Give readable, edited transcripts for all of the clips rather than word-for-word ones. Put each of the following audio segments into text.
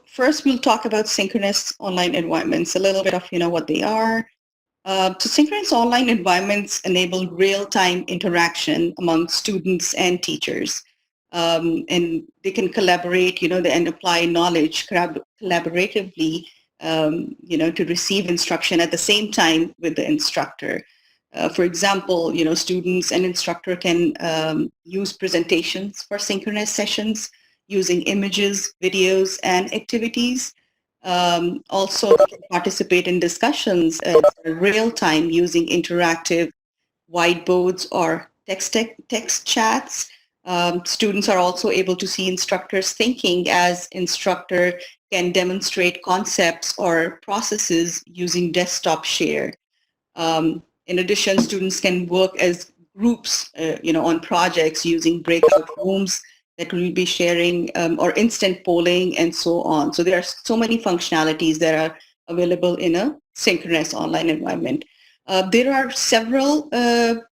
first we'll talk about synchronous online environments, a little bit of, what they are. So synchronous online environments enable real-time interaction among students and teachers. And they can collaborate, and apply knowledge collaboratively, to receive instruction at the same time with the instructor. For example, students and instructor can use presentations for synchronous sessions using images, videos, and activities. Also, they can participate in discussions real time using interactive whiteboards or text chats. Students are also able to see instructors thinking as instructor can demonstrate concepts or processes using desktop share. In addition, students can work as groups, on projects using breakout rooms that we'll be sharing, or instant polling and so on. So there are so many functionalities that are available in a synchronous online environment. There are several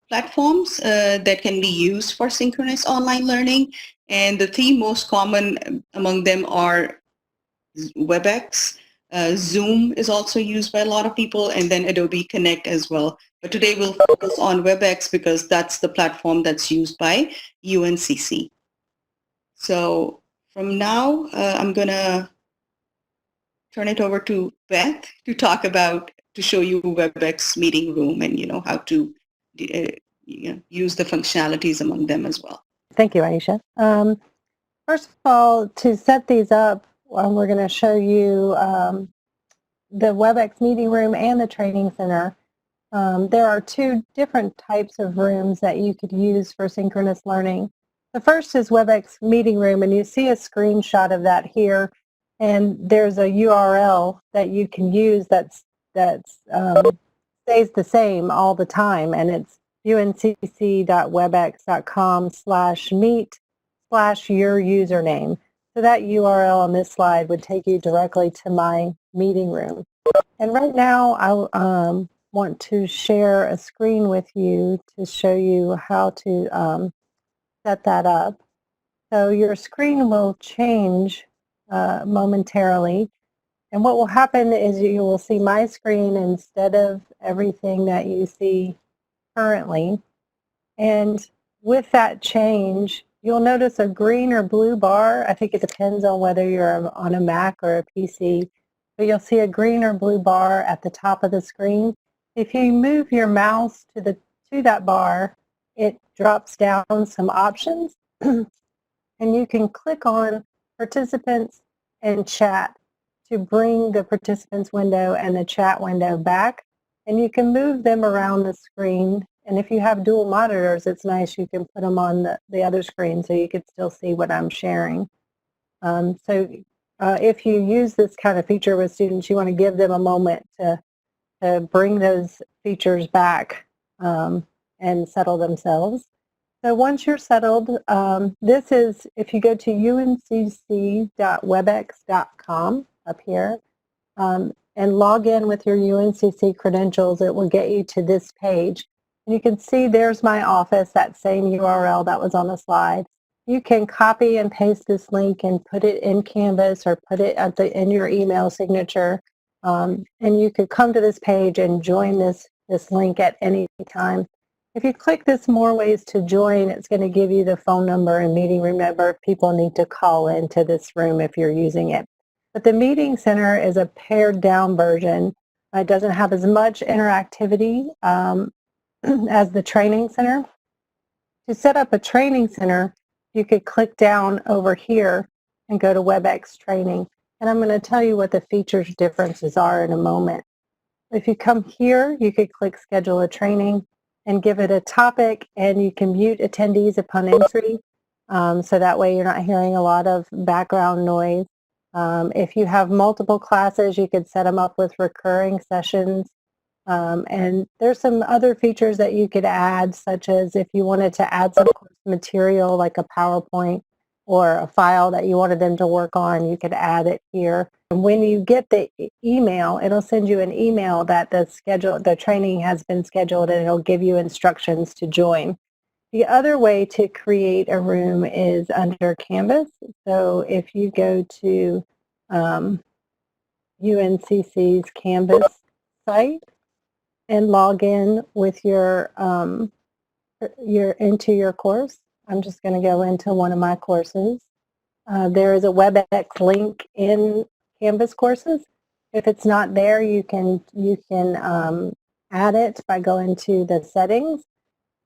platforms that can be used for synchronous online learning, and the three most common among them are WebEx, Zoom is also used by a lot of people, and then Adobe Connect as well. But today we'll focus on WebEx because that's the platform that's used by UNCC. So from now, I'm going to turn it over to Beth to show you WebEx meeting room and, how to use the functionalities among them as well. Thank you, Aisha. First of all, to set these up, we're going to show you the WebEx meeting room and the training center. There are two different types of rooms that you could use for synchronous learning. The first is WebEx meeting room, and you see a screenshot of that here. And there's a URL that you can use that stays the same all the time, and it's uncc.webex.com/meet/your username. So that URL on this slide would take you directly to my meeting room. And right now I want to share a screen with you to show you how to set that up. So your screen will change momentarily. And what will happen is you will see my screen instead of everything that you see currently. And with that change, you'll notice a green or blue bar. I think it depends on whether you're on a Mac or a PC. But you'll see a green or blue bar at the top of the screen. If you move your mouse to that bar, it drops down some options. And you can click on participants and chat to bring the participants window and the chat window back. And you can move them around the screen. And if you have dual monitors, it's nice. You can put them on the other screen so you can still see what I'm sharing. If you use this kind of feature with students, you want to give them a moment to bring those features back and settle themselves. So once you're settled, this is, if you go to uncc.webex.com up here and log in with your UNCC credentials, it will get you to this page. And you can see there's my office, that same URL that was on the slide. You can copy and paste this link and put it in Canvas or put it in your email signature. And you could come to this page and join this link at any time. If you click this more ways to join, it's going to give you the phone number and meeting room number if people need to call into this room if you're using it. But the meeting center is a pared down version. It doesn't have as much interactivity as the training center. To set up a training center, you could click down over here and go to WebEx training. And I'm going to tell you what the features differences are in a moment. If you come here, you could click schedule a training and give it a topic, and you can mute attendees upon entry. So that way you're not hearing a lot of background noise. If you have multiple classes, you could set them up with recurring sessions. And there's some other features that you could add, such as if you wanted to add some material like a PowerPoint or a file that you wanted them to work on, you could add it here. And when you get the email, it'll send you an email that the training has been scheduled, and it'll give you instructions to join. The other way to create a room is under Canvas. So if you go to UNCC's Canvas site and log in with your into your course. I'm just going to go into one of my courses. There is a WebEx link in Canvas courses. If it's not there, you can add it by going to the settings.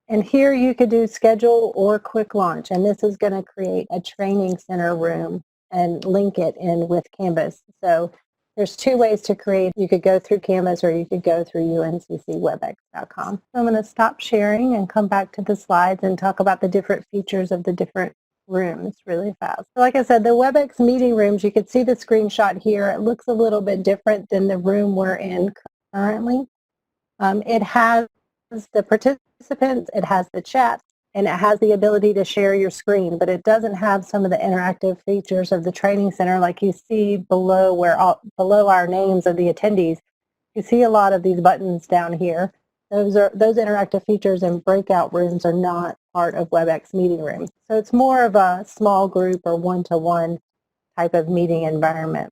And here you could do schedule or quick launch. And this is going to create a training center room and link it in with Canvas. So there's two ways to create. You could go through Canvas or you could go through unccwebex.com. So I'm going to stop sharing and come back to the slides and talk about the different features of the different rooms really fast. So like I said, the WebEx meeting rooms, you can see the screenshot here. It looks a little bit different than the room we're in currently. It has the participants, it has the chat, and it has the ability to share your screen, but it doesn't have some of the interactive features of the training center like you see below below our names of the attendees. You see a lot of these buttons down here. Those interactive features in breakout rooms are not part of WebEx meeting rooms. So it's more of a small group or one-to-one type of meeting environment.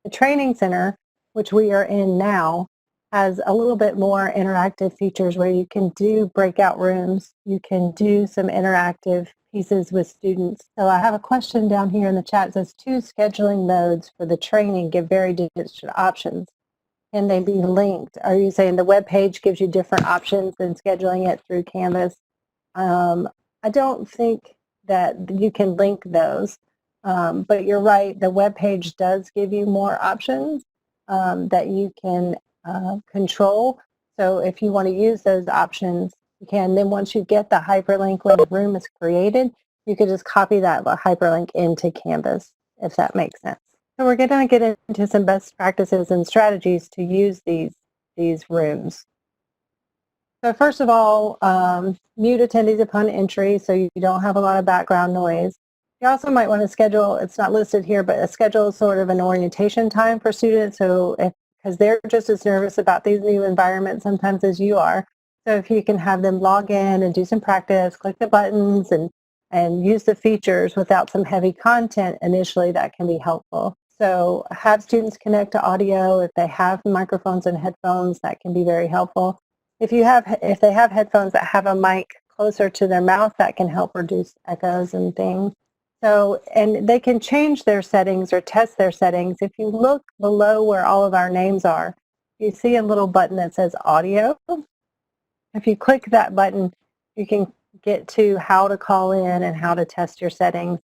The training center, which we are in now, has a little bit more interactive features where you can do breakout rooms. You can do some interactive pieces with students. So I have a question down here in the chat. It says, two scheduling modes for the training give very different options. Can they be linked? Are you saying the web page gives you different options than scheduling it through Canvas? I don't think that you can link those, but you're right. The web page does give you more options that you can control. So if you want to use those options, you can. Then once you get the hyperlink when the room is created, you could just copy that hyperlink into Canvas, if that makes sense. So we're going to get into some best practices and strategies to use these rooms. So first of all, mute attendees upon entry so you don't have a lot of background noise. You also might want to schedule, it's not listed here, but schedule sort of an orientation time for students. So because they're just as nervous about these new environments sometimes as you are. So if you can have them log in and do some practice, click the buttons and use the features without some heavy content initially, that can be helpful. So have students connect to audio. If they have microphones and headphones, that can be very helpful. If they have headphones that have a mic closer to their mouth, that can help reduce echoes and things. So, and they can change their settings or test their settings. If you look below where all of our names are, you see a little button that says audio. If you click that button, you can get to how to call in and how to test your settings.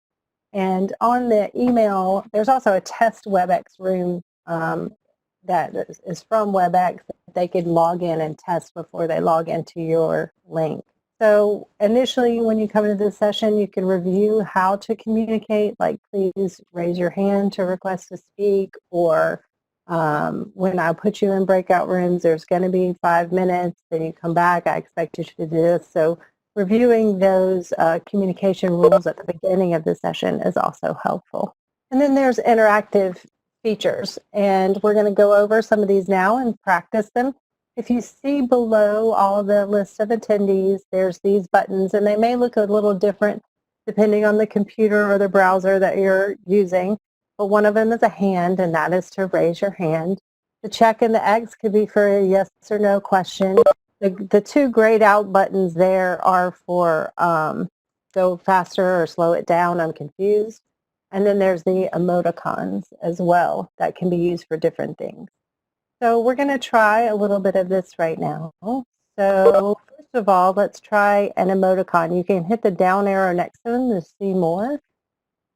And on the email, there's also a test WebEx room that is from WebEx that they could log in and test before they log into your link. So initially, when you come into this session, you can review how to communicate, like please raise your hand to request to speak, or when I put you in breakout rooms, there's going to be 5 minutes, then you come back, I expect you to do this. So reviewing those communication rules at the beginning of the session is also helpful. And then there's interactive features, and we're going to go over some of these now and practice them. If you see below all the list of attendees, there's these buttons, and they may look a little different depending on the computer or the browser that you're using, but one of them is a hand, and that is to raise your hand. The check and the X could be for a yes or no question. The two grayed out buttons there are for go faster or slow it down, I'm confused. And then there's the emoticons as well that can be used for different things. So we're going to try a little bit of this right now. So first of all, let's try an emoticon. You can hit the down arrow next to them to see more.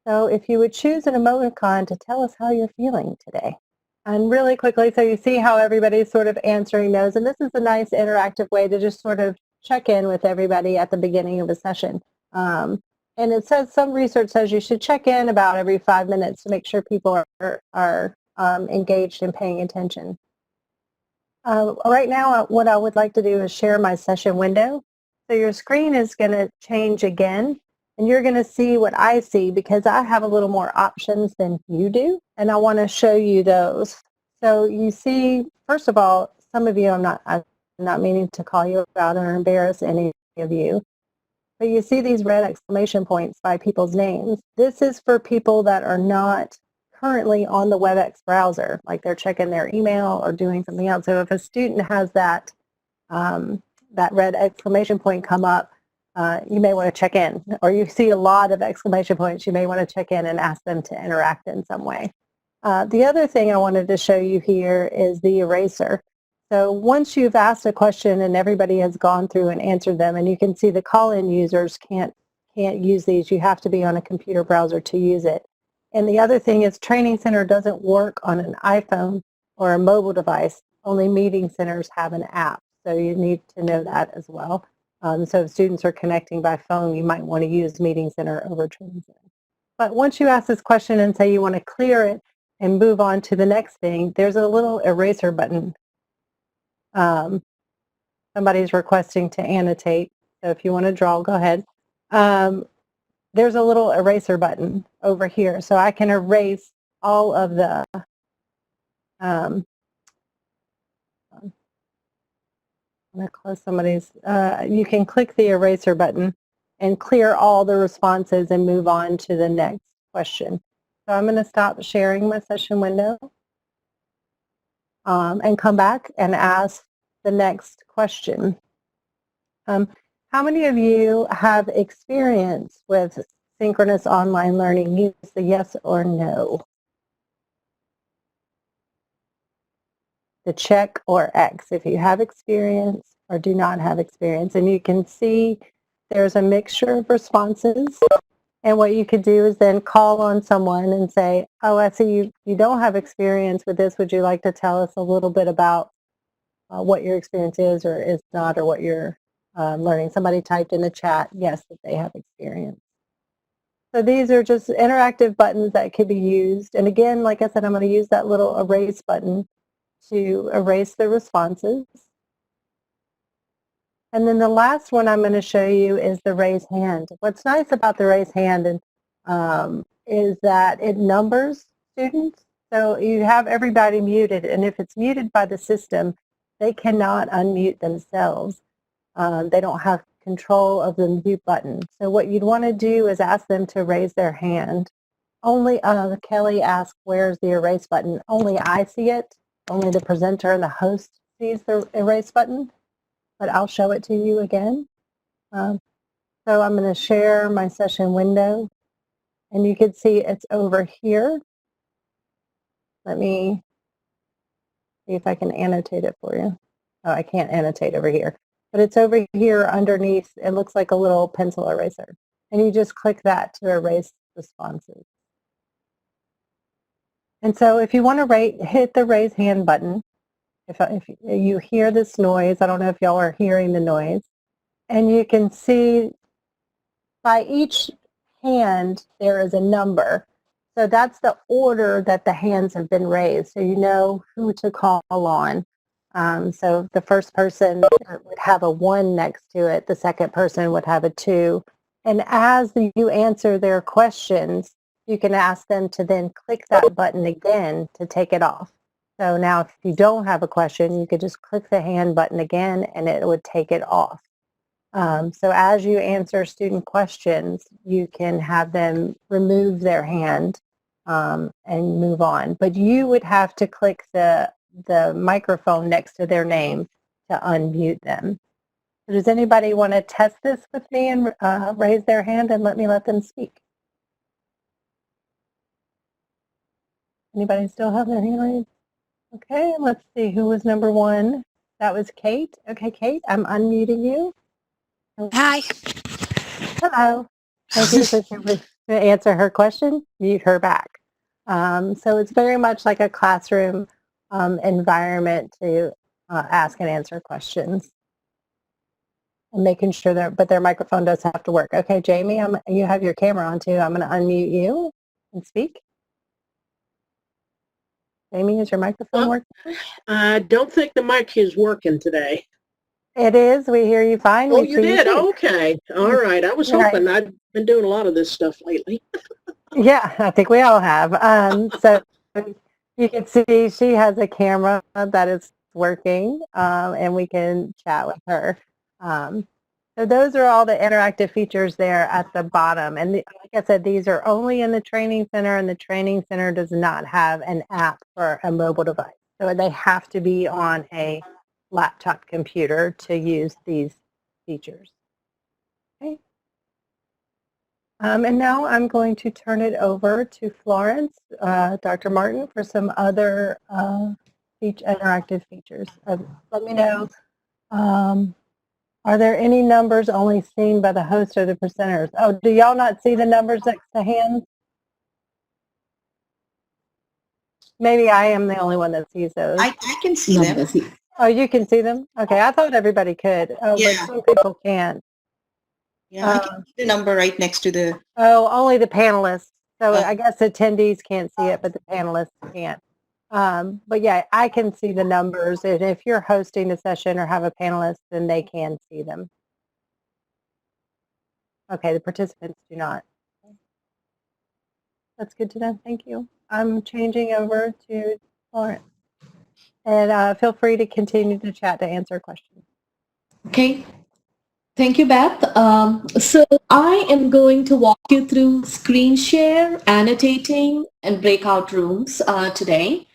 So if you would choose an emoticon to tell us how you're feeling today. And really quickly, so you see how everybody's sort of answering those. And this is a nice interactive way to just sort of check in with everybody at the beginning of a session. And it says, some research says you should check in about every 5 minutes to make sure people are engaged and paying attention. Right now, what I would like to do is share my session window. So your screen is going to change again, and you're going to see what I see because I have a little more options than you do, and I want to show you those. So you see, first of all, some of you, I'm not meaning to call you out or embarrass any of you, but you see these red exclamation points by people's names. This is for people that are not currently on the WebEx browser, like they're checking their email or doing something else. So if a student has that that red exclamation point come up, you may want to check in, or you see a lot of exclamation points, you may want to check in and ask them to interact in some way. The other thing I wanted to show you here is the eraser. So once you've asked a question and everybody has gone through and answered them, and you can see the call-in users can't use these, you have to be on a computer browser to use it. And the other thing is Training Center doesn't work on an iPhone or a mobile device. Only Meeting Centers have an app, so you need to know that as well. So if students are connecting by phone, you might want to use Meeting Center over Training Center. But once you ask this question and say you want to clear it and move on to the next thing, there's a little eraser button. Somebody's requesting to annotate, so if you want to draw, go ahead. There's a little eraser button over here, so I can erase all of the I'm going to close somebody's, you can click the eraser button and clear all the responses and move on to the next question. So I'm going to stop sharing my session window and come back and ask the next question. How many of you have experience with synchronous online learning? Use the yes or no. The check or X if you have experience or do not have experience. And you can see there's a mixture of responses. And what you could do is then call on someone and say, oh, I see you don't have experience with this. Would you like to tell us a little bit about what your experience is or is not, or what you're learning? Somebody typed in the chat, yes, that they have experience. So these are just interactive buttons that could be used. And again, like I said, I'm going to use that little erase button to erase the responses. And then the last one I'm going to show you is the raise hand. What's nice about the raise hand is that it numbers students. So you have everybody muted, and if it's muted by the system, they cannot unmute themselves. They don't have control of the mute button. So what you'd want to do is ask them to raise their hand. Only, Kelly asked, where's the erase button? Only I see it. Only the presenter and the host sees the erase button, but I'll show it to you again. So I'm going to share my session window, and you can see it's over here. Let me see if I can annotate it for you. Oh, I can't annotate over here, but it's over here underneath. It looks like a little pencil eraser, and you just click that to erase responses. And so if you want to hit the raise hand button, if you hear this noise, I don't know if y'all are hearing the noise, and you can see by each hand there is a number. So that's the order that the hands have been raised, so you know who to call on. So the first person would have a 1 next to it, the second person would have a 2. And as you answer their questions, you can ask them to then click that button again to take it off. So now if you don't have a question, you could just click the hand button again and it would take it off. So as you answer student questions, you can have them remove their hand and move on. But you would have to click the microphone next to their name to unmute them. So does anybody want to test this with me and raise their hand and let them speak? Anybody still have their hand raised? Okay, let's see who was number 1. That was Kate. Okay, Kate, I'm unmuting you. Hi. Hello. Thank you for to answer her question. Mute her back. So it's very much like a classroom environment to ask and answer questions. And making sure but their microphone does have to work. Okay, Jamie, you have your camera on too. I'm going to unmute you and speak. Jamie, is your microphone working? I don't think the mic is working today. It is. We hear you fine. Oh, We you see did? too. Okay. All right. I was hoping. I've been doing a lot of this stuff lately. Yeah, I think we all have. So you can see she has a camera that is working, and we can chat with her. So those are all the interactive features there at the bottom. And like I said, these are only in the Training Center, and the Training Center does not have an app for a mobile device. So they have to be on a laptop computer to use these features. Okay. And now I'm going to turn it over to Florence, Dr. Martin, for some other interactive features. Let me know. Are there any numbers only seen by the host or the presenters? Oh, do y'all not see the numbers next to hands? Maybe I am the only one that sees those. I can see them. Oh, you can see them? Okay, I thought everybody could. Oh, Yeah. but some people can't. Yeah, I can see the number right next to the. Oh, only the panelists. So Oh. I guess attendees can't see it, but the panelists can't. But yeah, I can see the numbers. And if you're hosting a session or have a panelist, then they can see them. Okay, the participants do not. That's good to know. Thank you. I'm changing over to Florence. And feel free to continue to chat to answer questions. Okay. Thank you, Beth. So I am going to walk you through screen share, annotating, and breakout rooms today.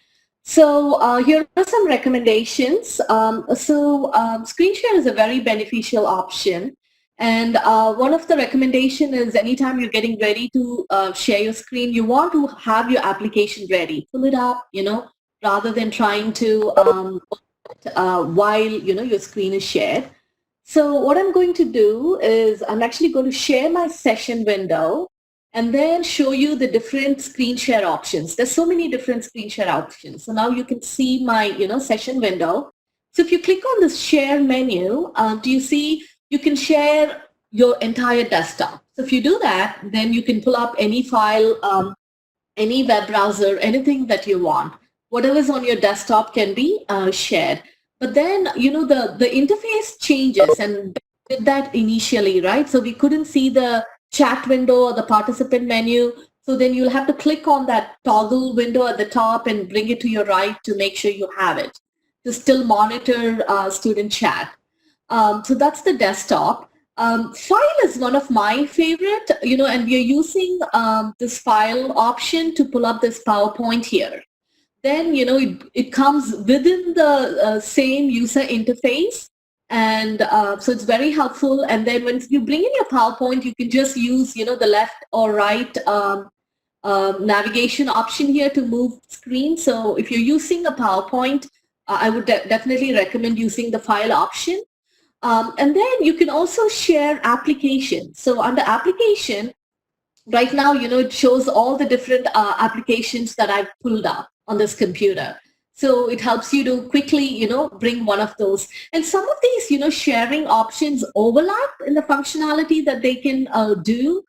So here are some recommendations. Screen share is a very beneficial option. And one of the recommendation is anytime you're getting ready to share your screen, you want to have your application ready. Pull it up, rather than trying to while, your screen is shared. So what I'm going to do is I'm actually going to share my session window and then show you the different screen share options. There's so many different screen share options. So now you can see my, session window. So if you click on this share menu, do you see you can share your entire desktop? So if you do that, then you can pull up any file, any web browser, anything that you want. Whatever's on your desktop can be shared. But then, the interface changes, and did that initially, right? So we couldn't see the chat window or the participant menu. So then you'll have to click on that toggle window at the top and bring it to your right to make sure you have it, to still monitor student chat. So that's the desktop. File is one of my favorite, and we are using this file option to pull up this PowerPoint here. Then, it comes within the same user interface. And so it's very helpful. And then when you bring in your PowerPoint, you can just use, the left or right navigation option here to move screen. So if you're using a PowerPoint, I would definitely recommend using the file option. And then you can also share applications. So under application, right now, it shows all the different applications that I've pulled up on this computer. So it helps you to quickly, bring one of those. And some of these, sharing options overlap in the functionality that they can do.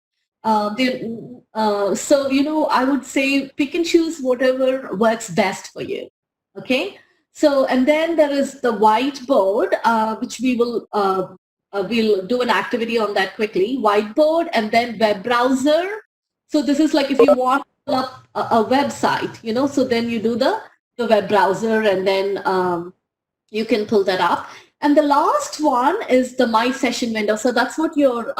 So, I would say pick and choose whatever works best for you. Okay. So, and then there is the whiteboard, which we will we'll do an activity on that quickly. Whiteboard and then web browser. So this is like if you want to pull up a website, so then you do the web browser and then you can pull that up. And the last one is the My Session window. So that's what you're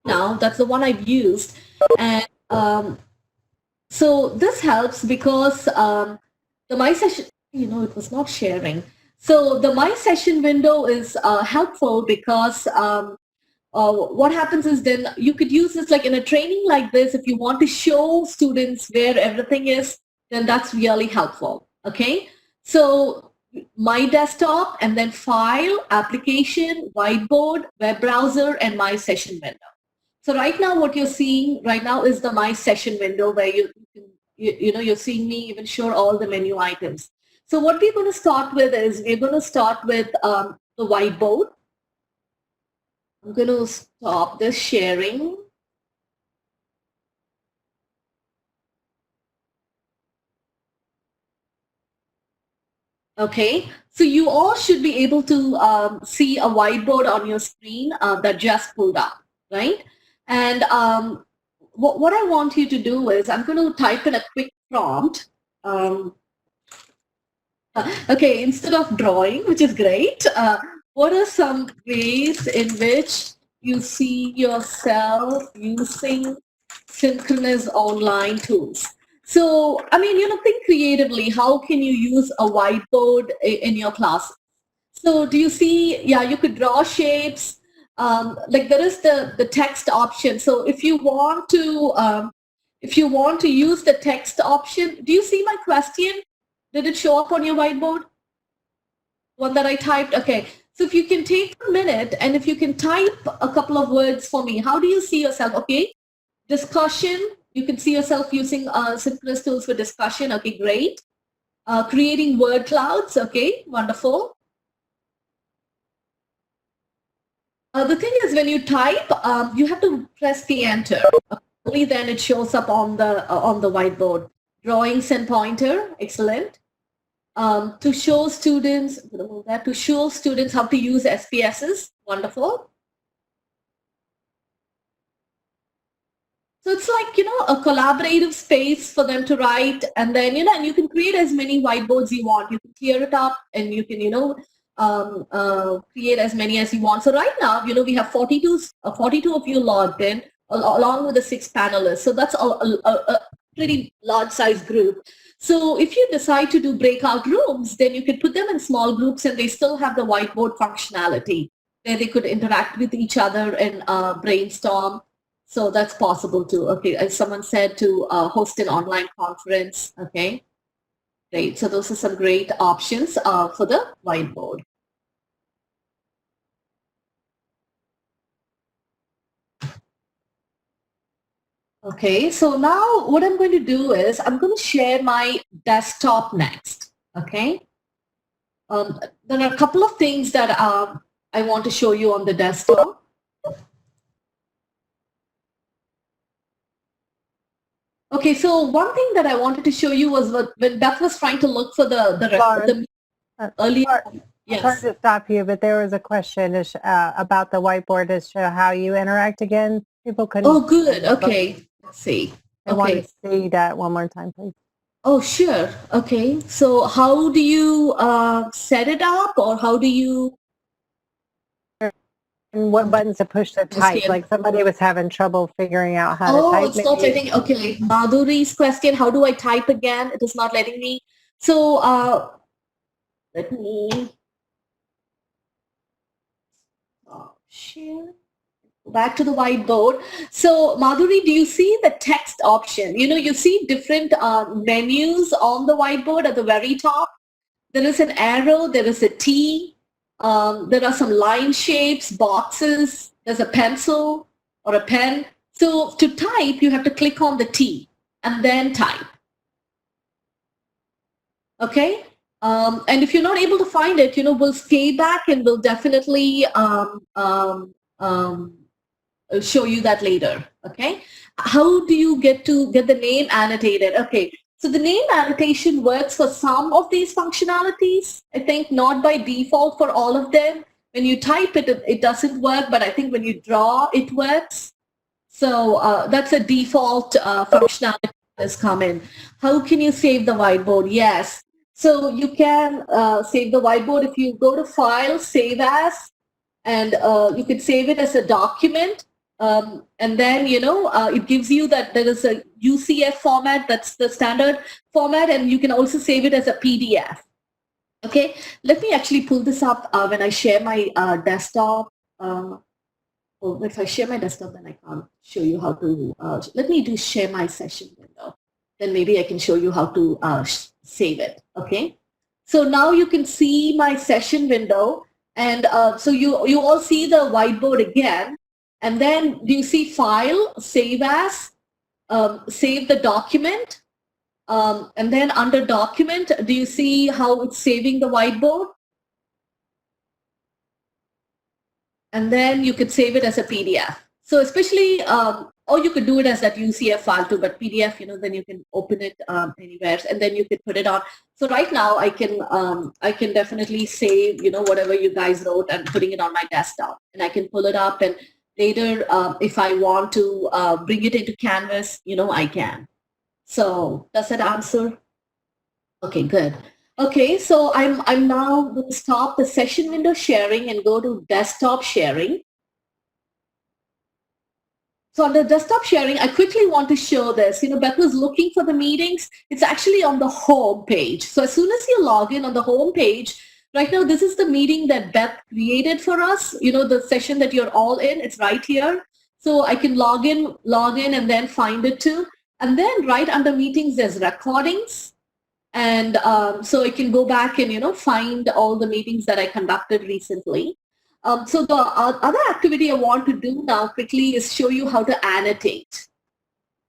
now. That's the one I've used. And so this helps because the My Session, it was not sharing. So the My Session window is helpful because what happens is then you could use this like in a training like this. If you want to show students where everything is, then that's really helpful. Okay. So my desktop and then file, application, whiteboard, web browser, and my session window. So right now what you're seeing right now is the my session window where you're seeing me even show all the menu items. So what we're going to start with is we're going to start with the whiteboard. I'm going to stop this sharing. Okay, so you all should be able to see a whiteboard on your screen that just pulled up, right? And what I want you to do is I'm going to type in a quick prompt. Okay, instead of drawing, which is great, what are some ways in which you see yourself using synchronous online tools? So, I mean, think creatively. How can you use a whiteboard in your class? So do you see, yeah, you could draw shapes. Like there is the text option. So if you want to use the text option, do you see my question? Did it show up on your whiteboard? One that I typed? Okay. So if you can take a minute and if you can type a couple of words for me, how do you see yourself? Okay. Discussion. You can see yourself using synchronous tools for discussion. Okay, great. Creating word clouds. Okay, wonderful. The thing is, when you type, you have to press the enter. Only then it shows up on the whiteboard. Drawings and pointer, excellent. To show students, how to use SPSs, wonderful. So it's like, a collaborative space for them to write, and then, and you can create as many whiteboards you want. You can clear it up and you can, create as many as you want. So right now, we have 42 of you logged in along with the 6 panelists. So that's a pretty large size group. So if you decide to do breakout rooms, then you could put them in small groups and they still have the whiteboard functionality where they could interact with each other and brainstorm. So that's possible too. Okay, as someone said, to host an online conference. Okay, great. So those are some great options for the whiteboard. Okay, so now what I'm going to do is I'm going to share my desktop next. Okay, there are a couple of things that I want to show you on the desktop. Okay, so one thing that I wanted to show you was when Beth was trying to look for the earlier. Yes. Sorry to stop you, but there was a question about the whiteboard to show how you interact again. People couldn't. Oh, good. Okay, let's see. I want to see that one more time, please. Oh, sure. Okay, so how do you set it up, or how do you? And what buttons to push to type? Like somebody was having trouble figuring out how to type. Oh, it's not letting. Okay, Madhuri's question: how do I type again? It is not letting me. So let me share. Back to the whiteboard. So Madhuri, do you see the text option? You see different menus on the whiteboard at the very top. There is an arrow, there is a T, there are some line shapes, boxes, there's a pencil or a pen. So to type, you have to click on the T and then type. Okay? And if you're not able to find it, we'll stay back and we'll definitely show you that later. Okay, how do you get the name annotated? Okay, so the name annotation works for some of these functionalities. I think not by default for all of them. When you type it, it doesn't work, but I think when you draw, it works. So that's a default functionality that has come in. How can you save the whiteboard? Yes, so you can save the whiteboard if you go to File, Save As, and you could save it as a document. And then, it gives you that there is a UCF format, that's the standard format, and you can also save it as a PDF. Okay, let me actually pull this up when I share my desktop. If I share my desktop, then I can't show you how to, let me share my session window. Then maybe I can show you how to save it. Okay, so now you can see my session window. And so you all see the whiteboard again. And then do you see File, Save As, save the document? And then under Document, do you see how it's saving the whiteboard? And then you could save it as a PDF. So especially, or you could do it as that UCF file too, but PDF, then you can open it anywhere, and then you could put it on. So right now I can definitely save, whatever you guys wrote and putting it on my desktop, and I can pull it up, and later if I want to bring it into Canvas, I can. So does that answer? Okay, good. Okay, so I'm now going to stop the session window sharing and go to desktop sharing. So on the desktop sharing, I quickly want to show this. Beth was looking for the meetings. It's actually on the home page. So as soon as you log in on the home page, right now, this is the meeting that Beth created for us. The session that you're all in, it's right here. So I can log in, and then find it too. And then right under meetings, there's recordings. And so I can go back and, find all the meetings that I conducted recently. So the other activity I want to do now quickly is show you how to annotate.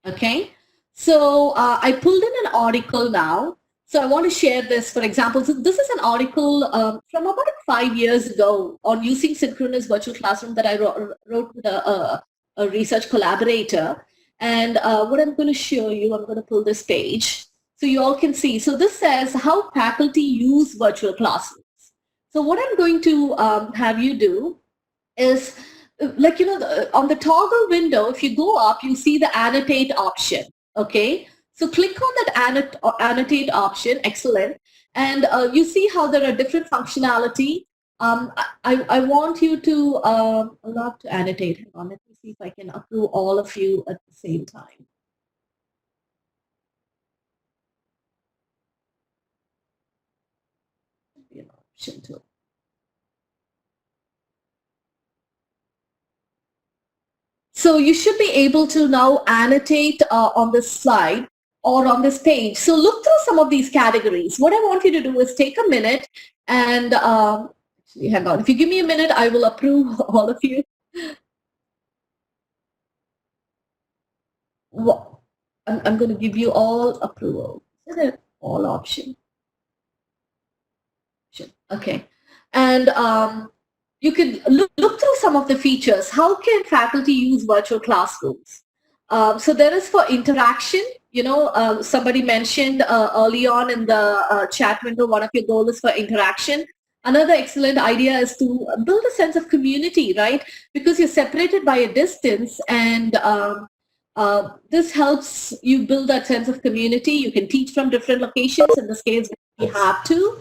Okay. So I pulled in an article now. So I want to share this, for example. So this is an article from about 5 years ago on using Synchronous virtual classroom that I wrote with a research collaborator. And what I'm going to show you, I'm going to pull this page so you all can see. So this says how faculty use virtual classrooms. So what I'm going to have you do is, like, on the toggle window, if you go up, you see the annotate option. Okay. So click on that annotate option. Excellent. And you see how there are different functionality. I want you to allow to annotate. Hang on, let me see if I can approve all of you at the same time. Be an option too. So you should be able to now annotate on this slide or on this page. So look through some of these categories. What I want you to do is take a minute and actually, hang on. If you give me a minute, I will approve all of you. Well, I'm going to give you all approval. All option. Okay. And you can look through some of the features. How can faculty use virtual classrooms? So there is for interaction. Somebody mentioned early on in the chat window, one of your goals is for interaction. Another excellent idea is to build a sense of community, right? Because you're separated by a distance, and this helps you build that sense of community. You can teach from different locations. In this case, we have to.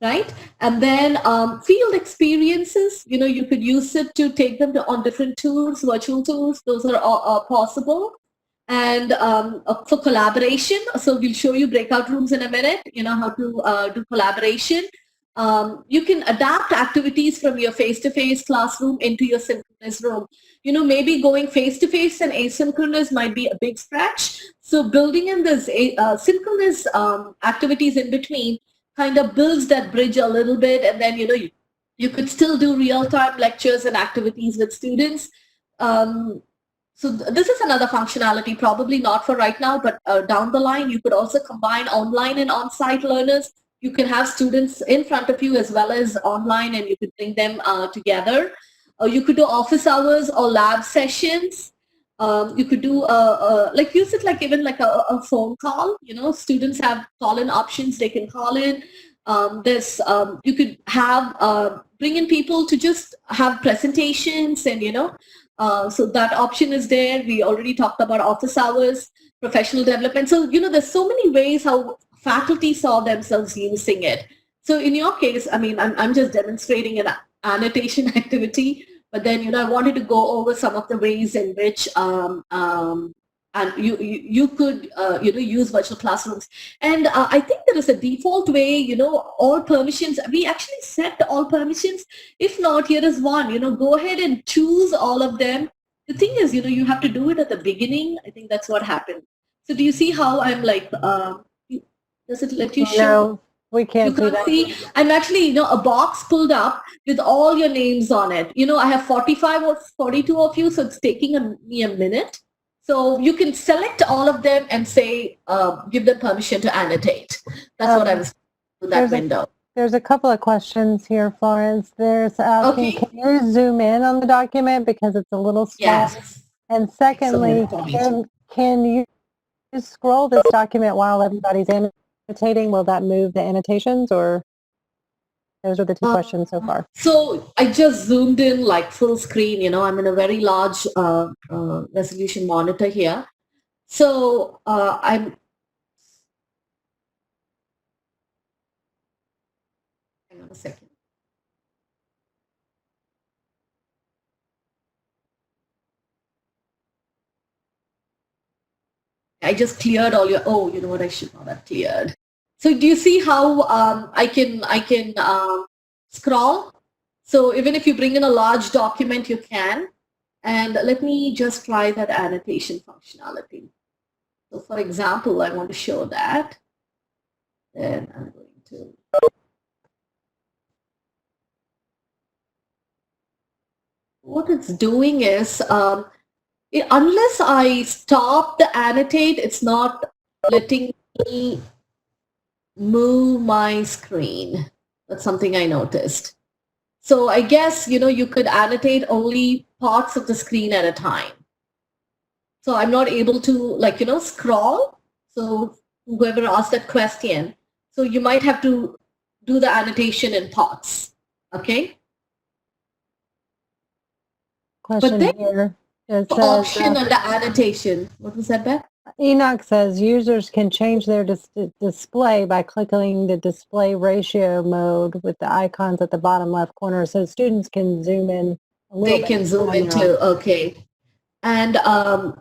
Right? And then field experiences, you could use it to take them on different tours, virtual tours. Those are possible. And for collaboration, so we'll show you breakout rooms in a minute, how to do collaboration. You can adapt activities from your face-to-face classroom into your synchronous room. Maybe going face-to-face and asynchronous might be a big stretch. So building in this synchronous activities in between kind of builds that bridge a little bit, and then you could still do real-time lectures and activities with students. So this is another functionality, probably not for right now, but down the line you could also combine online and on-site learners. You can have students in front of you as well as online, and you could bring them together. You could do office hours or lab sessions. You could do like use it like even like a phone call. Students have call-in options; they can call in. You could have bring in people to just have presentations, and so that option is there. We already talked about office hours, professional development. So there's so many ways how faculty saw themselves using it. So in your case, I mean, I'm just demonstrating an annotation activity. But then, I wanted to go over some of the ways in which and you could use virtual classrooms. And I think there is a default way, all permissions. We actually set all permissions. If not, here is one. Go ahead and choose all of them. The thing is, you have to do it at the beginning. I think that's what happened. So do you see how I'm like? Does it let you show? No. We can't you can see I'm actually, a box pulled up with all your names on it. I have 45 or 42 of you, so it's taking me a minute. So you can select all of them and say, give them permission to annotate. That's what I was in that window. There's a couple of questions here, Florence. There's asking, can you zoom in on the document because it's a little small? Yes. And secondly, can you scroll this document while everybody's annotating? Will that move the annotations, or those are the two questions so far? So I just zoomed in like full screen. I'm in a very large resolution monitor here. So a second. I just cleared all your, oh, you know what, I should not have cleared. So do you see how I can scroll? So even if you bring in a large document, you can. And let me just try that annotation functionality. So for example, I want to show that. Then I'm going to. What it's doing is, unless I stop the annotate, it's not letting me move my screen. That's something I noticed. So I guess, you could annotate only parts of the screen at a time. So I'm not able to, scroll. So whoever asked that question, so you might have to do the annotation in parts. Okay. Question here. It says, option under annotation. What was that, Beth? Enoch says users can change their display by clicking the display ratio mode with the icons at the bottom left corner, so students can zoom in a little bit. They can zoom in too. Okay. And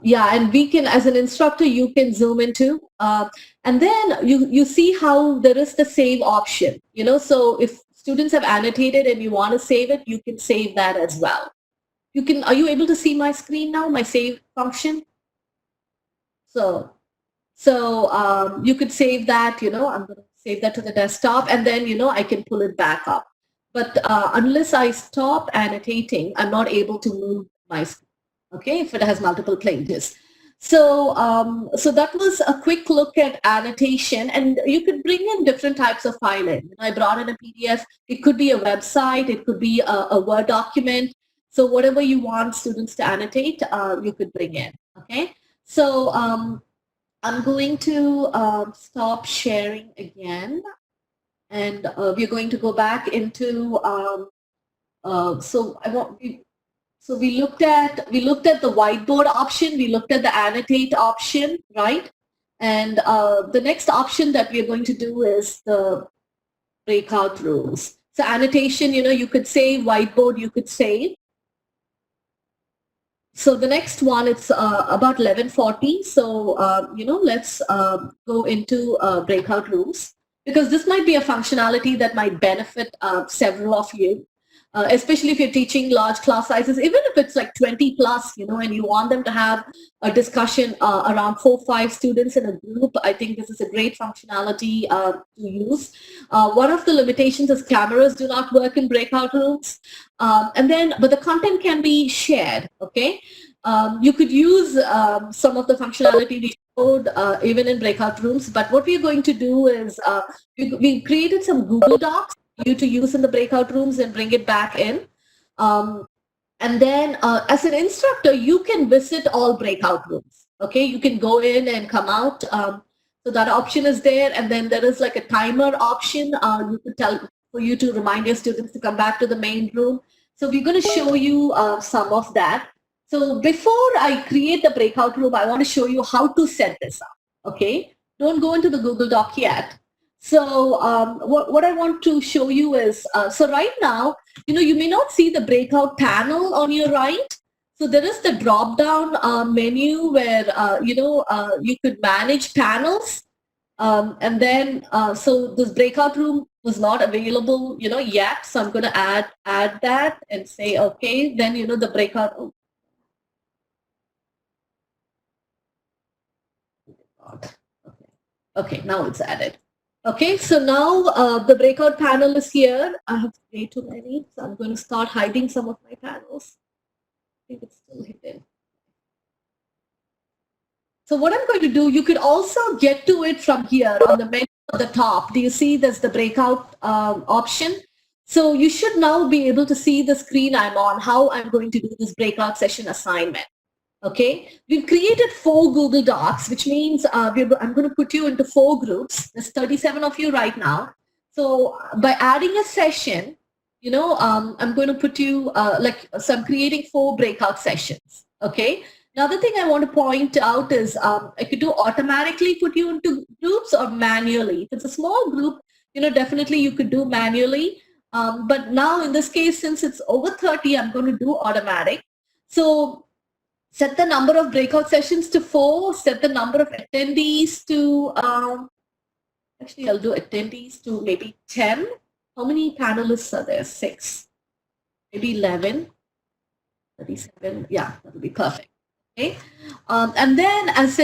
yeah, and we can, as an instructor, you can zoom into, and then you see how there is the save option. So if students have annotated and you want to save it, you can save that as well. You can. Are you able to see my screen now? My save function. So you could save that. I'm going to save that to the desktop, and then I can pull it back up. But unless I stop annotating, I'm not able to move my screen. Okay, if it has multiple pages. So so that was a quick look at annotation, and you could bring in different types of filing. I brought in a PDF. It could be a website. It could be a Word document. So whatever you want students to annotate, you could bring in. Okay, so I'm going to stop sharing again, and we're going to go back into. So we looked at the whiteboard option, we looked at the annotate option, right? And the next option that we're going to do is the breakout rooms. So annotation, you could save, whiteboard, you could save. So the next one, it's about 11:40. So, let's go into breakout rooms, because this might be a functionality that might benefit several of you. Especially if you're teaching large class sizes, even if it's like 20 plus, and you want them to have a discussion around 4 or 5 students in a group, I think this is a great functionality to use. One of the limitations is cameras do not work in breakout rooms. But the content can be shared, okay? You could use some of the functionality we showed even in breakout rooms, but what we're going to do is we created some Google Docs you to use in the breakout rooms and bring it back in. And then as an instructor, you can visit all breakout rooms. Okay, you can go in and come out. So that option is there. And then there is like a timer option. You could tell for you to remind your students to come back to the main room. So we're going to show you some of that. So before I create the breakout room, I want to show you how to set this up. Okay, don't go into the Google Doc yet. So what I want to show you is, so right now, you may not see the breakout panel on your right. So there is the drop down menu where, you could manage panels. And then, so this breakout room was not available, yet. So I'm going to add that and say, okay, then, the breakout. Oh. Okay, now it's added. Okay, so now the breakout panel is here. I have way too many, so I'm going to start hiding some of my panels. I think it's still hidden. So what I'm going to do, you could also get to it from here on the menu at the top. Do you see there's the breakout option? So you should now be able to see the screen I'm on, how I'm going to do this breakout session assignment. Okay, we've created 4 Google Docs, which means I'm going to put you into 4 groups. There's 37 of you right now. So by adding a session, I'm going to put you so I'm creating 4 breakout sessions. Okay. Another thing I want to point out is I could do automatically put you into groups or manually. If it's a small group, definitely you could do manually. But now in this case, since it's over 30, I'm going to do automatic. So set the number of breakout sessions to 4, set the number of attendees to, actually I'll do attendees to maybe 10. How many panelists are there? 6, maybe 11, 37. Yeah, that'll be perfect. Okay. And then as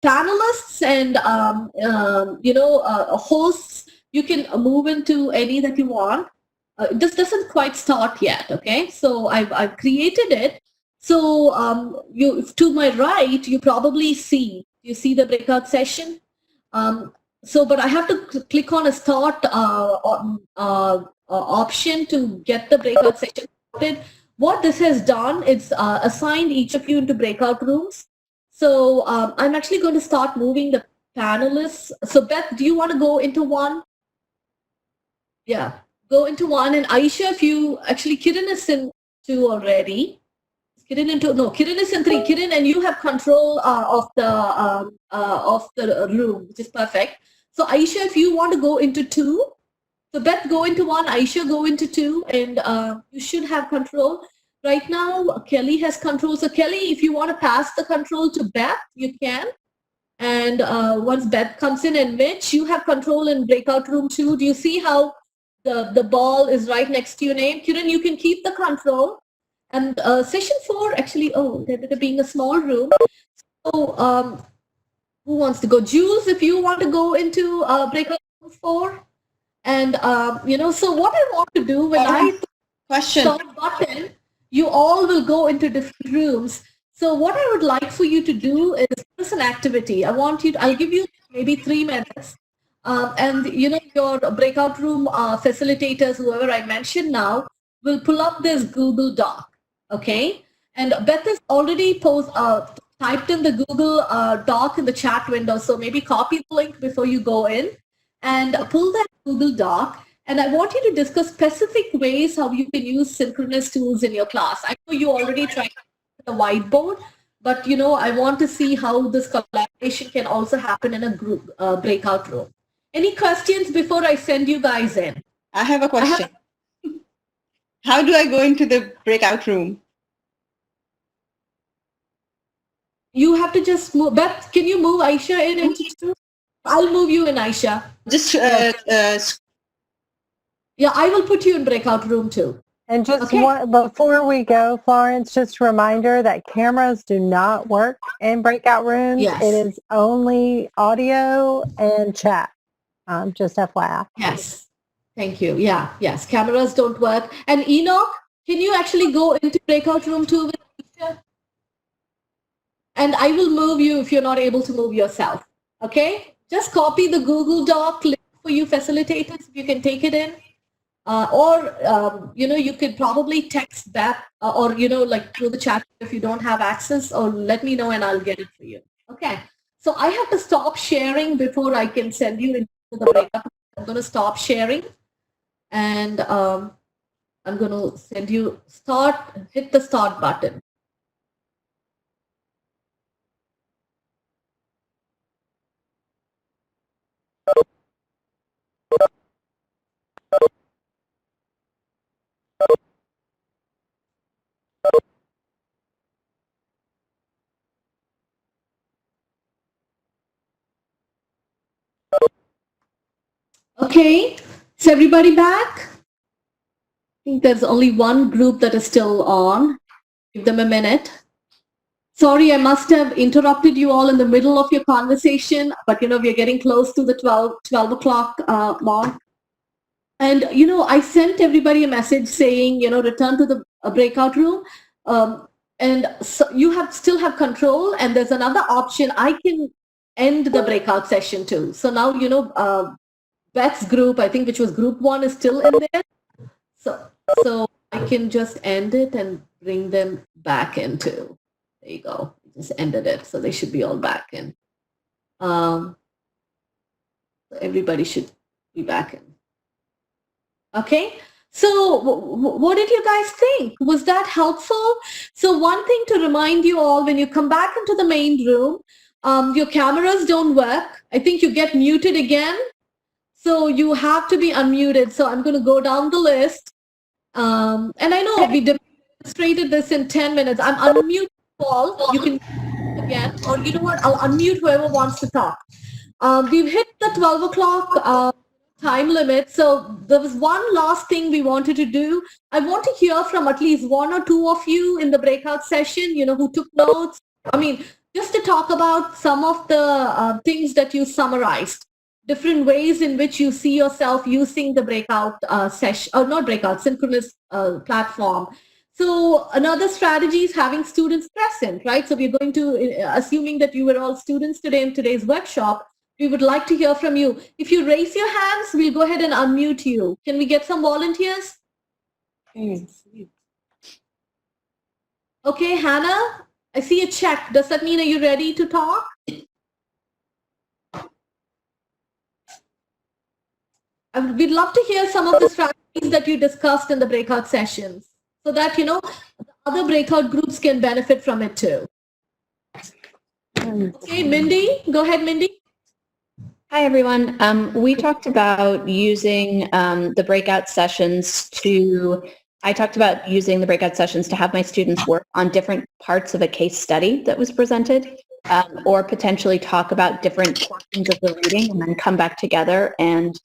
panelists and, hosts, you can move into any that you want. This doesn't quite start yet. Okay. So I've created it. So to my right, you probably see the breakout session. But I have to click on a start option to get the breakout session started. What this has done is assigned each of you into breakout rooms. So I'm actually going to start moving the panelists. So Beth, do you want to go into one? Yeah, go into one. And Aisha, if you actually, Kiran is in 2 already. Kiran in 2, no, Kiran is in 3. Kiran, and you have control of the room, which is perfect. So Aisha, if you want to go into 2, so Beth, go into 1, Aisha, go into 2, and you should have control. Right now, Kelly has control. So Kelly, if you want to pass the control to Beth, you can. And once Beth comes in, and Mitch, you have control in breakout room 2. Do you see how the ball is right next to your name? Kiran, you can keep the control. And session 4, actually, there being a small room. So who wants to go? Jules, if you want to go into breakout room 4. And, so what I want to do when I start button, you all will go into different rooms. So what I would like for you to do is this an activity. I'll give you maybe 3 minutes. And, your breakout room facilitators, whoever I mentioned now, will pull up this Google Doc. Okay. And Beth has already typed in the Google Doc in the chat window. So maybe copy the link before you go in and pull that Google Doc. And I want you to discuss specific ways how you can use synchronous tools in your class. I know you already tried the whiteboard, but I want to see how this collaboration can also happen in a group breakout room. Any questions before I send you guys in? I have a question. How do I go into the breakout room? You have to just move. Beth, can you move Aisha in into 2? I'll move you in, Aisha. Just yeah, I will put you in breakout room 2. And just before we go, Florence, just a reminder that cameras do not work in breakout rooms. Yes. It is only audio and chat. Just FYI. Yes. Thank you. Yeah. Yes. Cameras don't work. And Enoch, can you actually go into breakout room 2 with Aisha? And I will move you if you're not able to move yourself. Okay. Just copy the Google Doc link for you facilitators. If you can take it in. You could probably text that or like through the chat if you don't have access, or let me know and I'll get it for you. Okay. So I have to stop sharing before I can send you into the breakout. I'm going to stop sharing and I'm going to send you hit the start button. Okay, is everybody back? I think there's only one group that is still on. Give them a minute. Sorry, I must have interrupted you all in the middle of your conversation, but we're getting close to the 12 o'clock mark. And, I sent everybody a message saying, return to the breakout room. And so you still have control, and there's another option. I can end the breakout session too. So now, Beth's group, I think, which was group 1, is still in there. So I can just end it and bring them back into. There you go. Just ended it. So they should be all back in. Everybody should be back in. Okay. So what did you guys think? Was that helpful? So one thing to remind you all, when you come back into the main room, your cameras don't work. I think you get muted again. So you have to be unmuted. So I'm going to go down the list. And I know we demonstrated this in 10 minutes. I'm unmute Paul. You can again, or you know what? I'll unmute whoever wants to talk. We've hit the 12 o'clock time limit. So there was one last thing we wanted to do. I want to hear from at least one or two of you in the breakout session, who took notes. I mean, just to talk about some of the things that you summarized, different ways in which you see yourself using the breakout session, or not breakout, synchronous platform. So another strategy is having students present, right? So we're going to, assuming that you were all students today in today's workshop, we would like to hear from you. If you raise your hands, we'll go ahead and unmute you. Can we get some volunteers? Okay, Hannah, I see a check. Does that mean are you ready to talk? We'd love to hear some of the strategies that you discussed in the breakout sessions so that, the other breakout groups can benefit from it too. Okay, Mindy, go ahead, Mindy. Hi, everyone. We talked about using the breakout sessions I talked about using the breakout sessions to have my students work on different parts of a case study that was presented, or potentially talk about different portions of the reading and then come back together and,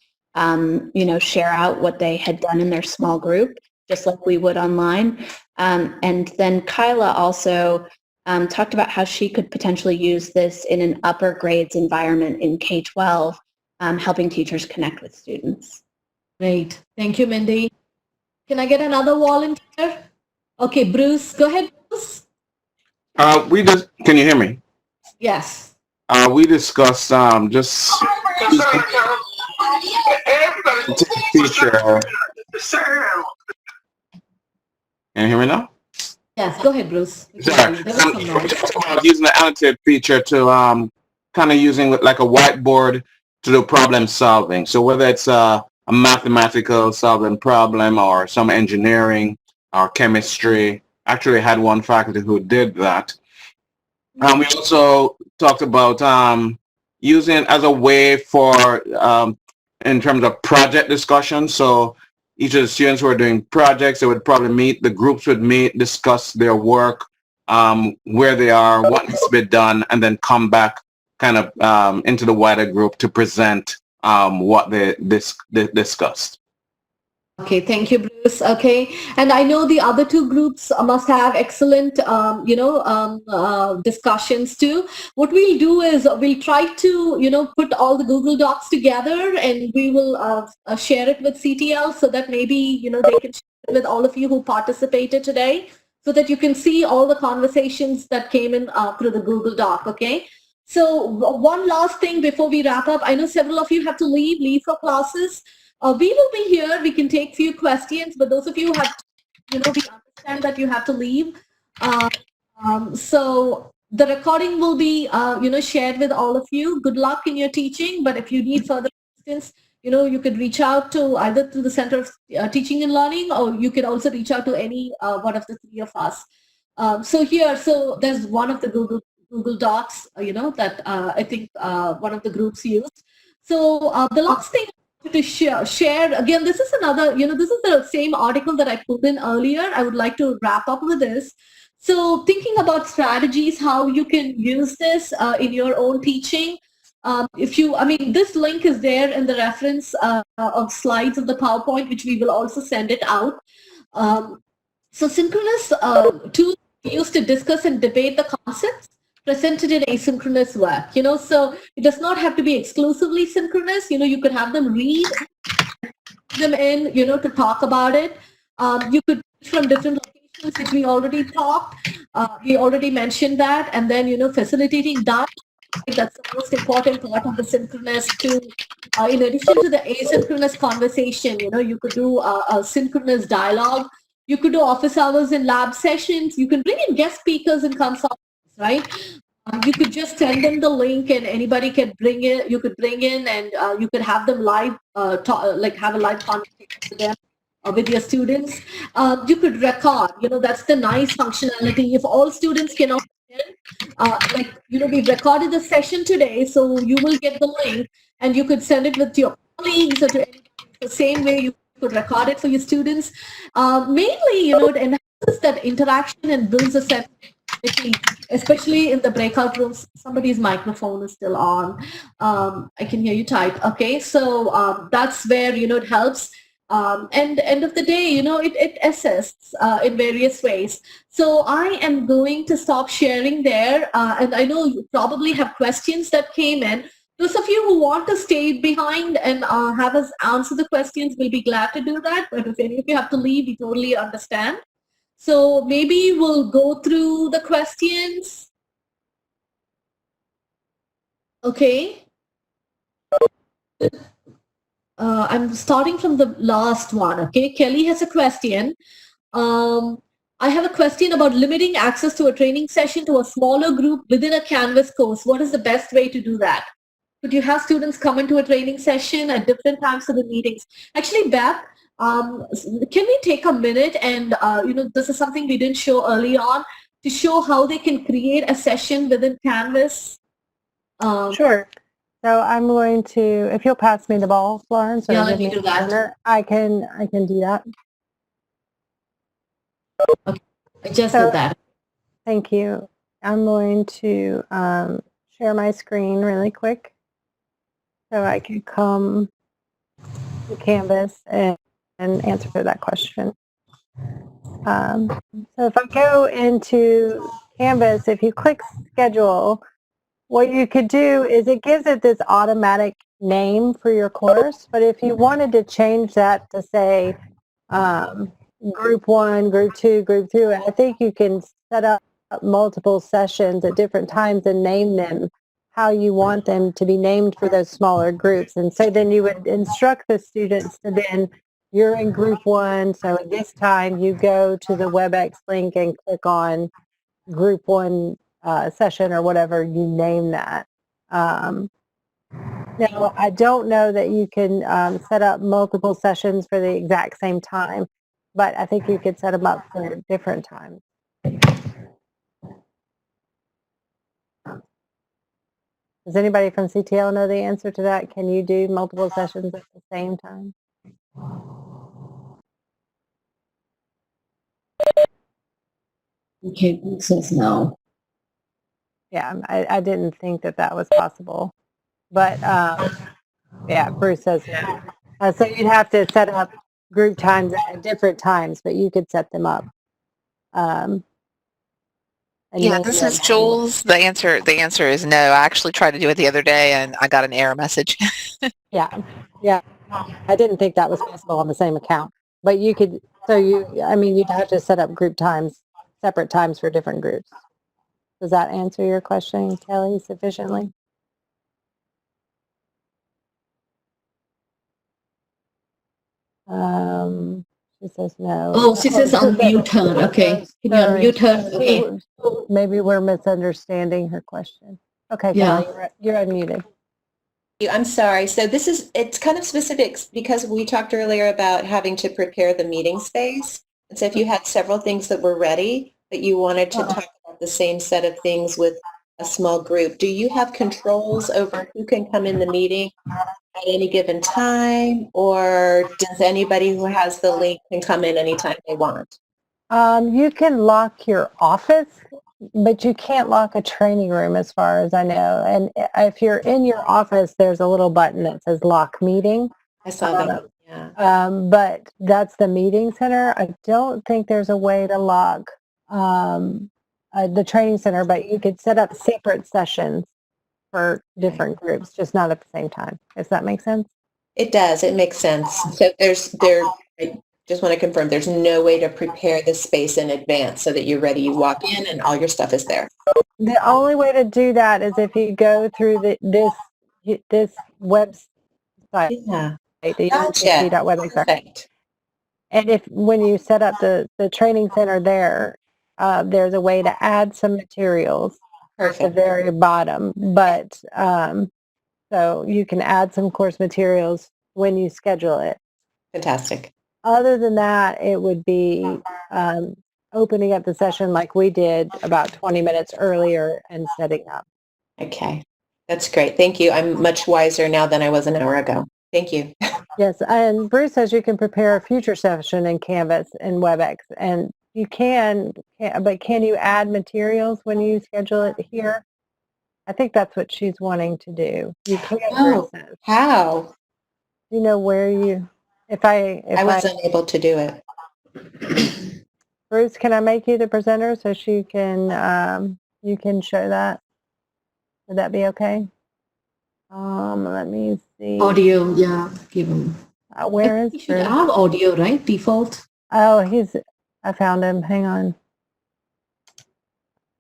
share out what they had done in their small group, just like we would online. And then Kyla also talked about how she could potentially use this in an upper grades environment in K-12, helping teachers connect with students. Great. Thank you, Mindy. Can I get another volunteer? Okay, Bruce, go ahead, Bruce. Can you hear me? Yes. We discussed just feature. Can you hear me now? Yes, go ahead, Bruce. Sorry. Using the annotate feature to kind of using like a whiteboard to do problem solving. So whether it's a mathematical solving problem or some engineering or chemistry, actually had one faculty who did that. We also talked about using it as a way for in terms of project discussion. So each of the students who are doing projects, they would probably meet, the groups would meet, discuss their work, where they are, what needs to be done, and then come back kind of into the wider group to present what they discussed. Okay, thank you, Bruce. Okay, and I know the other two groups must have excellent, discussions too. What we'll do is we'll try to, put all the Google Docs together, and we will share it with CTL so that maybe, they can share it with all of you who participated today, so that you can see all the conversations that came in through the Google Doc. Okay. So one last thing before we wrap up. I know several of you have to leave for classes. We will be here. We can take few questions, but those of you who have, we understand that you have to leave. So the recording will be, shared with all of you. Good luck in your teaching. But if you need further assistance, you could reach out to either to the Center of Teaching and Learning, or you could also reach out to any one of the three of us. So there's one of the Google Docs, that I think one of the groups used. So the last thing to share again, this is another, this is the same article that I pulled in earlier. I would like to wrap up with this. So thinking about strategies, how you can use this in your own teaching. This link is there in the reference of slides of the PowerPoint, which we will also send it out. So Synchronous tools used to discuss and debate the concepts presented in asynchronous work, so it does not have to be exclusively synchronous. You could have them read them in, to talk about it. You could from different locations, which we already talked. We already mentioned that, and then facilitating that. That's the most important part of the synchronous too. In addition to the asynchronous conversation, you could do a synchronous dialogue. You could do office hours and lab sessions. You can bring in guest speakers and consultants, right? You could just send them the link, and anybody can bring it. You could bring in, and you could have them live, have a live conversation with them, with your students. You could record. That's the nice functionality. If all students cannot attend, we recorded the session today, so you will get the link, and you could send it with your colleagues or to anybody. The same way you could record it for your students. Mainly, it enhances that interaction and builds a sense of community, especially in the breakout rooms. Somebody's microphone is still on. I can hear you type. Okay, so that's where, it helps. And end of the day, it assists in various ways. So I am going to stop sharing there. And I know you probably have questions that came in. Those of you who want to stay behind and have us answer the questions, we'll be glad to do that. But if any of you have to leave, we totally understand. So maybe we'll go through the questions. Okay. I'm starting from the last one. Okay, Kelly has a question. I have a question about limiting access to a training session to a smaller group within a Canvas course. What is the best way to do that? Could you have students come into a training session at different times of the meetings? Actually, Beth, can we take a minute and, this is something we didn't show early on, to show how they can create a session within Canvas? Sure. So I'm going to, if you'll pass me the ball, Florence, or Yeah, give let me do that. pointer, I can do that. Okay, I just So, did that. Thank you. I'm going to share my screen really quick so I can come to Canvas and answer that question. So if I go into Canvas, if you click schedule, what you could do is it gives it this automatic name for your course, but if you wanted to change that to say group 1, group 2, group 3, I think you can set up multiple sessions at different times and name them how you want them to be named for those smaller groups. And so then you would instruct the students to then, you're in group 1, so at this time you go to the WebEx link and click on group 1 session or whatever you name that. Now, I don't know that you can set up multiple sessions for the exact same time, but I think you could set them up for different times. Does anybody from CTL know the answer to that? Can you do multiple sessions at the same time? Okay, Bruce says no. Yeah, I didn't think that was possible. But yeah, Bruce says no. So you'd have to set up group times at different times, but you could set them up. Yeah, this is Jules. The answer is no. I actually tried to do it the other day and I got an error message. Yeah. I didn't think that was possible on the same account, but you could, you'd have to set up group times, separate times for different groups. Does that answer your question, Kelly, sufficiently? She says no. Oh, she says unmute her. Okay. Can you unmute her? Okay. Maybe we're misunderstanding her question. Okay, Yeah. Kelly, you're unmuted. I'm sorry. So it's kind of specific because we talked earlier about having to prepare the meeting space. And so if you had several things that were ready, but you wanted to talk about the same set of things with a small group, do you have controls over who can come in the meeting at any given time, or does anybody who has the link can come in anytime they want? You can lock your office, but you can't lock a training room as far as I know. And if you're in your office, there's a little button that says lock meeting. I saw that, yeah. But that's the meeting center. I don't think there's a way to lock the training center, but you could set up separate sessions for different groups, just not at the same time. Does that make sense? It does. It makes sense. So I just want to confirm, there's no way to prepare the space in advance so that you're ready. You walk in and all your stuff is there. The only way to do that is if you go through this website, Yeah. the Gotcha. UNC.WebEx. Perfect. And when you set up the training center there, there's a way to add some materials at the very bottom. But so you can add some course materials when you schedule it. Fantastic. Other than that, it would be opening up the session like we did about 20 minutes earlier and setting up. Okay. That's great. Thank you. I'm much wiser now than I was an hour ago. Thank you. Yes, and Bruce says you can prepare a future session in Canvas and WebEx, and you but can you add materials when you schedule it here? I think that's what she's wanting to do. You can, Oh, Bruce says. how? You know where you, I was unable to do it. Bruce, can I make you the presenter so she can, you can show that? Would that be okay? Let me see. Audio, yeah, give him. Where is You should Bruce? have audio, right? Default. Oh, I found him. Hang on.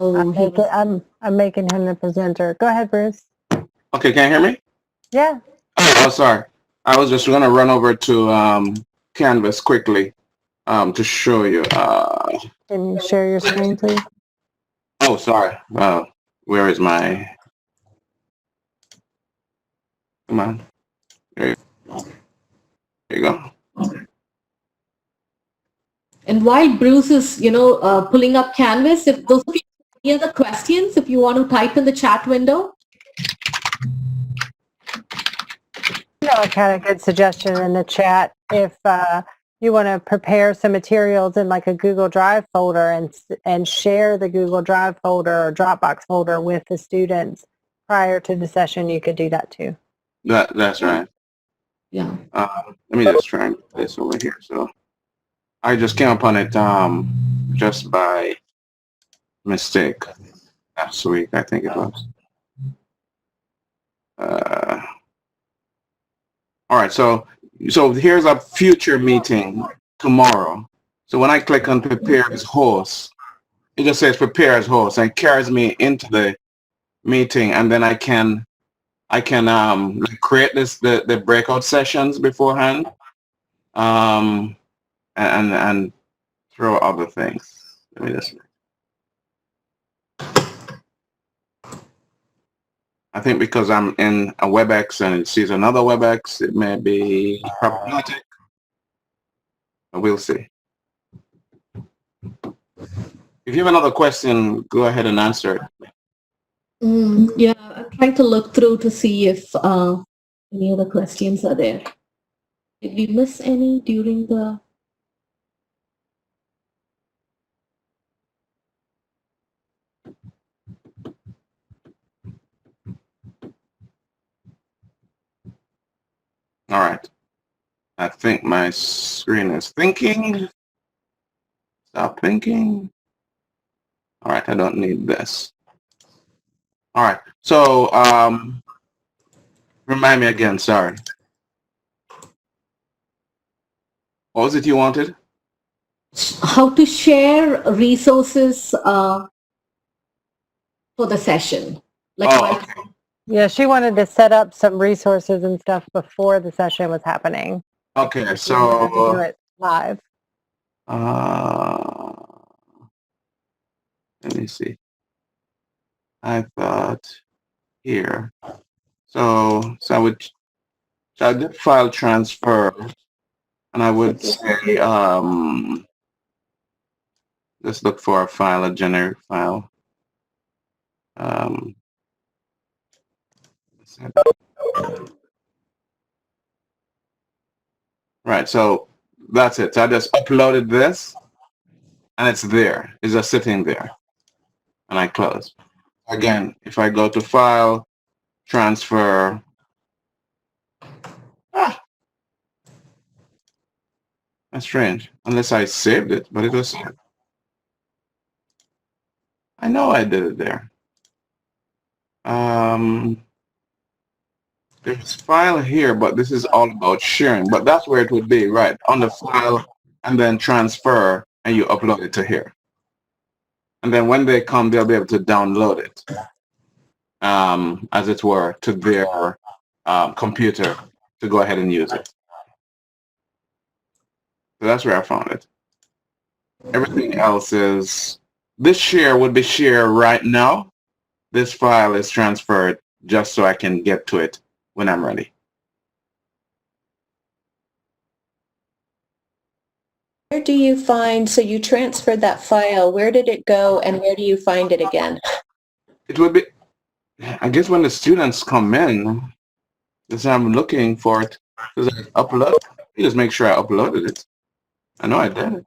Oh, I'm making him the presenter. Go ahead, Bruce. Okay, can you hear me? Yeah. Oh, sorry. I was just going to run over to Canvas quickly to show you. Can you share your screen, please? Oh, sorry. Where is my... Come on. There you go. and while Bruce is, pulling up Canvas, if those of you have any other questions, if you want to type in the chat window. A kind of good suggestion in the chat if you want to prepare some materials in like a Google Drive folder and share the Google Drive folder or Dropbox folder with the students prior to the session, you could do that too. That's right. Yeah. Let me just try and put this over here. So I just came upon it just by mistake last week, I think it was. All right, so here's a future meeting tomorrow. So when I click on prepare as host, it just says prepare as host and carries me into the meeting, and then I can create the breakout sessions beforehand, and throw other things. Let me just. I think because I'm in a WebEx and it sees another WebEx, it may be problematic. But we'll see. If you have another question, go ahead and answer it. Yeah, I'm trying to look through to see if any other questions are there. Did we miss any during the... All right. I think my screen is thinking. Stop thinking. All right, I don't need this. All right, so remind me again, sorry. What was it you wanted? How to share resources for the session. Okay. Yeah, she wanted to set up some resources and stuff before the session was happening. Okay, She wanted to do so it live. let me see. I thought here. So I did file transfer, and I would say let's look for a file, a generic file. Right, so that's it. So I just uploaded this, and it's there. It's just sitting there, and I close. Again, if I go to File, Transfer, that's strange. Unless I saved it, but it was saved. I know I did it there. There's file here, but this is all about sharing. But that's where it would be, right? On the file, and then transfer, and you upload it to here. And then when they come, they'll be able to download it, as it were, to their computer to go ahead and use it. So that's where I found it. Everything else is, this share would be shared right now. This file is transferred just so I can get to it when I'm ready. Where do you find, so you transferred that file, where did it go and where do you find it again? It would be, I guess when the students come in, because I'm looking for it. Does I upload? You just make sure I uploaded it. I know I did.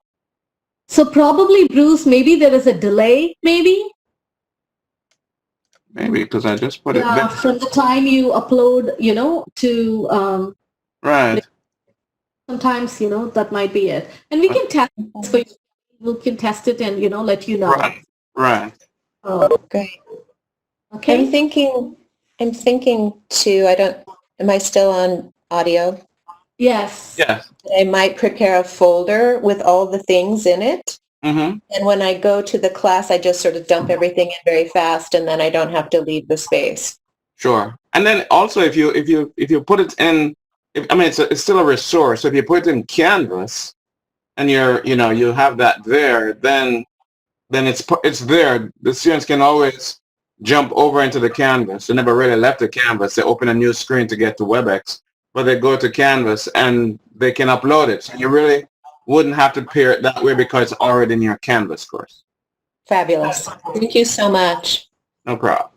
So probably, Bruce, maybe there is a delay, maybe? Maybe because I just put it Yeah, there. from the time you upload, to Right. sometimes, that might be it. And we can test it for you. We can test it and, let you know. Right. Right. Oh, Great. okay. I'm thinking too, am I still on audio? Yes. Yes. I might prepare a folder with all the things in it. Mm-hmm. And when I go to the class, I just sort of dump everything in very fast, and then I don't have to leave the space. Sure. And then also if you put it in, it's still a resource. So if you put it in Canvas and you have that there, then it's there. The students can always jump over into the Canvas. They never really left the Canvas. They open a new screen to get to WebEx, but they go to Canvas and they can upload it. So you really wouldn't have to pair it that way because it's already in your Canvas course. Fabulous. Thank you so much. No problem.